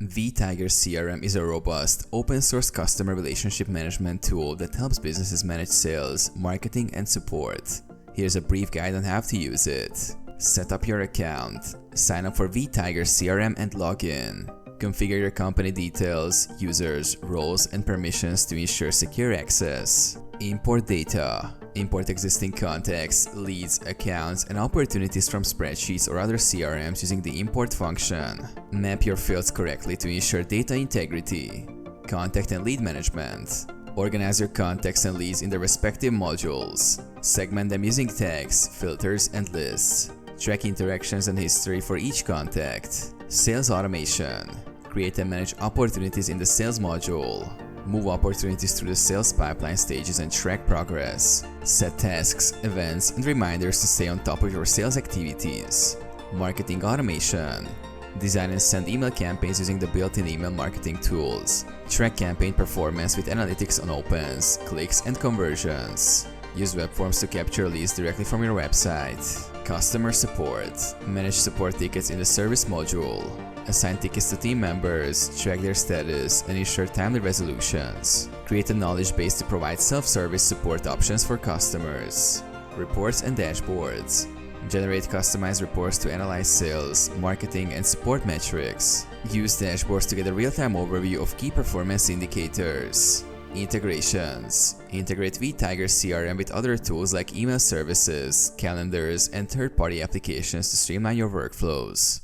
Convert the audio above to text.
vTiger CRM is a robust, open-source customer relationship management tool that helps businesses manage sales, marketing, and support. Here's a brief guide on how to use it. Set up your account. Sign up for vTiger CRM and log in. Configure your company details, users, roles, and permissions to ensure secure access. Import data. Import existing contacts, leads, accounts, and opportunities from spreadsheets or other CRMs using the import function. Map your fields correctly to ensure data integrity. Contact and lead management. Organize your contacts and leads in their respective modules. Segment them using tags, filters, and lists. Track interactions and history for each contact. Sales automation. Create and manage opportunities in the sales module. Move opportunities through the sales pipeline stages and track progress. Set tasks, events, and reminders to stay on top of your sales activities. Marketing automation. Design and send email campaigns using the built-in email marketing tools. Track campaign performance with analytics on opens, clicks, and conversions. Use web forms to capture leads directly from your website. Customer support. Manage support tickets in the service module. Assign tickets to team members, track their status, and ensure timely resolutions. Create a knowledge base to provide self-service support options for customers. Reports and dashboards. Generate customized reports to analyze sales, marketing, and support metrics. Use dashboards to get a real-time overview of key performance indicators. Integrations. Integrate vTiger CRM with other tools like email services, calendars, and third-party applications to streamline your workflows.